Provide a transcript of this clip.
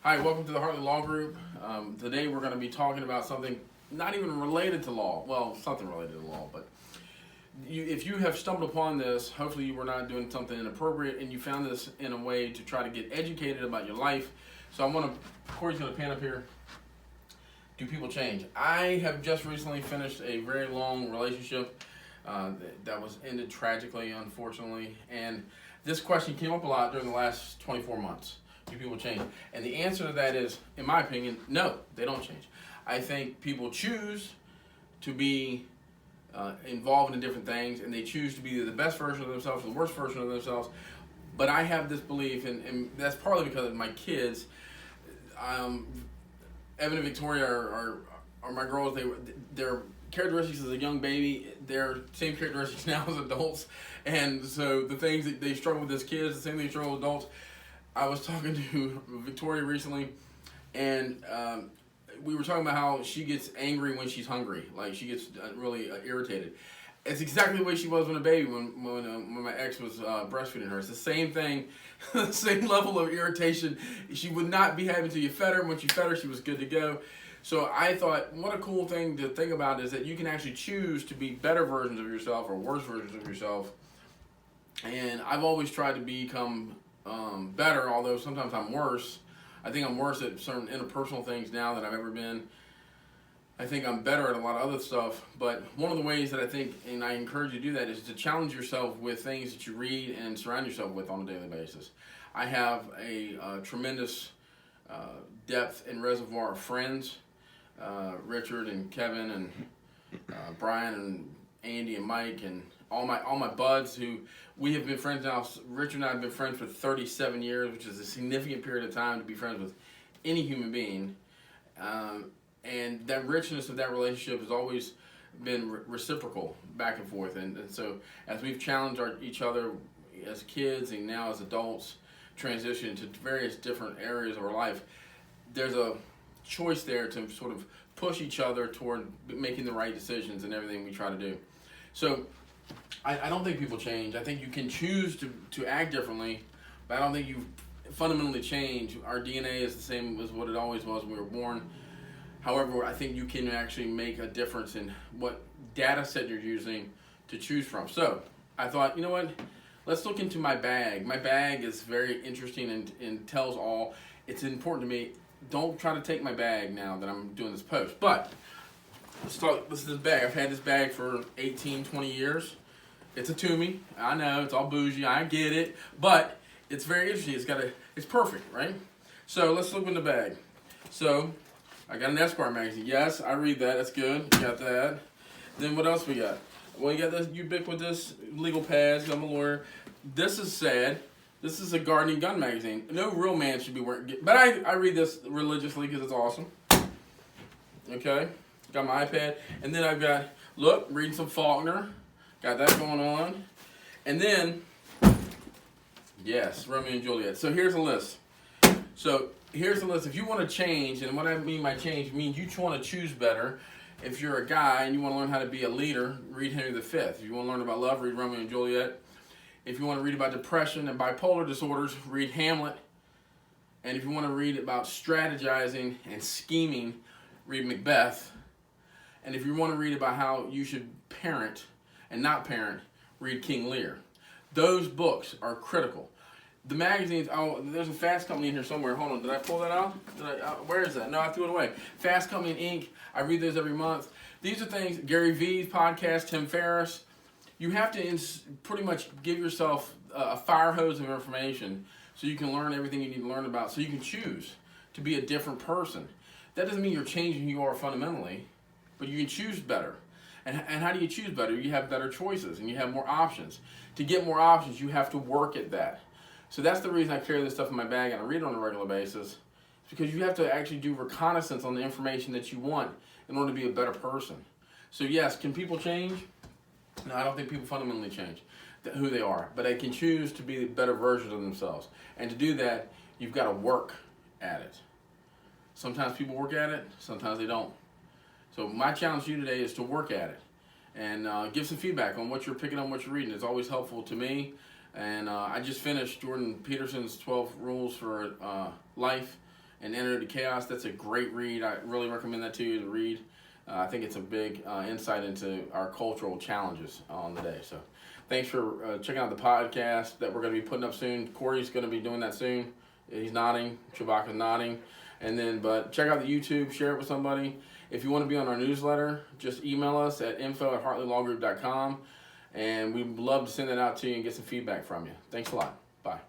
Hi, welcome to the Hartley Law Group. Today we're going to be talking about something not even related to law. Well, something related to law, but if you have stumbled upon this, hopefully you were not doing something inappropriate and you found this in a way to try to get educated about your life. So I want to, Corey's going to pan up here. Do people change? I have just recently finished a very long relationship that was ended tragically, unfortunately. And this question came up a lot during the last 24 months. Do people change? And the answer to that is, in my opinion, no, they don't change. I think people choose to be involved in different things, and they choose to be either the best version of themselves or the worst version of themselves. But I have this belief, and that's partly because of my kids. Evan and Victoria are my girls. Their characteristics as a young baby, their same characteristics now as adults. And so the things that they struggle with as kids, the same thing they struggle with adults. I was talking to Victoria recently, and we were talking about how she gets angry when she's hungry. Like, she gets really irritated. It's exactly the way she was when a baby, when my ex was breastfeeding her. It's the same thing, the same level of irritation. She would not be happy until you fed her. When you fed her, she was good to go. So I thought, what a cool thing to think about is that you can actually choose to be better versions of yourself or worse versions of yourself. And I've always tried to become better, although sometimes I'm worse. I think I'm worse at certain interpersonal things now than I've ever been. I think I'm better at a lot of other stuff, but one of the ways that I think, and I encourage you to do that, is to challenge yourself with things that you read and surround yourself with on a daily basis. I have a tremendous depth and reservoir of friends, Richard and Kevin and Brian and Andy and Mike and all my buds who we have been friends now. Richard and I have been friends for 37 years, which is a significant period of time to be friends with any human being. And that richness of that relationship has always been reciprocal, back and forth. And so as we've challenged each other as kids and now as adults, transition to various different areas of our life, there's a choice there to sort of push each other toward making the right decisions in everything we try to do. So I don't think people change. I think you can choose to act differently, but I don't think you fundamentally change. Our DNA is the same as what it always was when we were born. However, I think you can actually make a difference in what data set you're using to choose from. So I thought, you know what? Let's look into my bag. My bag is very interesting and tells all. It's important to me. Don't try to take my bag now that I'm doing this post. But let's talk. This is this bag. I've had this bag for 18, 20 years. It's a Toomey. I know, it's all bougie. I get it. But it's very interesting. It's perfect, right? So let's look in the bag. So I got an Esquire magazine. Yes, I read that. That's good. You got that. Then what else we got? Well, you got this ubiquitous legal pads. I'm a lawyer. This is sad. This is a gardening gun magazine. No real man should be wearing it. But I read this religiously because it's awesome. Okay. Got my iPad. And then I've got, reading some Faulkner. Got that going on. And then, yes, Romeo and Juliet. So here's a list. Here's the list. If you want to change, and what I mean by change means you want to choose better. If you're a guy and you want to learn how to be a leader, read Henry V. If you want to learn about love, read Romeo and Juliet. If you want to read about depression and bipolar disorders, read Hamlet. And if you want to read about strategizing and scheming, read Macbeth. And if you want to read about how you should parent and not parent, read King Lear. Those books are critical. The magazines, there's a Fast Company in here somewhere. Hold on, did I pull that out? Where is that? No, I threw it away. Fast Company and Inc. I read those every month. These are things, Gary Vee's podcast, Tim Ferriss. You have to pretty much give yourself a fire hose of information so you can learn everything you need to learn about, so you can choose to be a different person. That doesn't mean you're changing who you are fundamentally, but you can choose better. And how do you choose better? You have better choices and you have more options. To get more options, you have to work at that. So that's the reason I carry this stuff in my bag and I read it on a regular basis. It's because you have to actually do reconnaissance on the information that you want in order to be a better person. So yes, can people change? No, I don't think people fundamentally change who they are, but they can choose to be better versions of themselves. And to do that, you've got to work at it. Sometimes people work at it, sometimes they don't. So my challenge to you today is to work at it and give some feedback on what you're picking up, what you're reading. It's always helpful to me. And I just finished Jordan Peterson's 12 Rules for Life. and Enter into Chaos. That's a great read. I really recommend that to you to read. I think it's a big insight into our cultural challenges on the day. So thanks for checking out the podcast that we're going to be putting up soon. Corey's going to be doing that soon. He's nodding. Chewbacca's nodding. And then, but check out the YouTube. Share it with somebody. If you want to be on our newsletter, just email us at info@hartleylawgroup.com. And we'd love to send that out to you and get some feedback from you. Thanks a lot. Bye.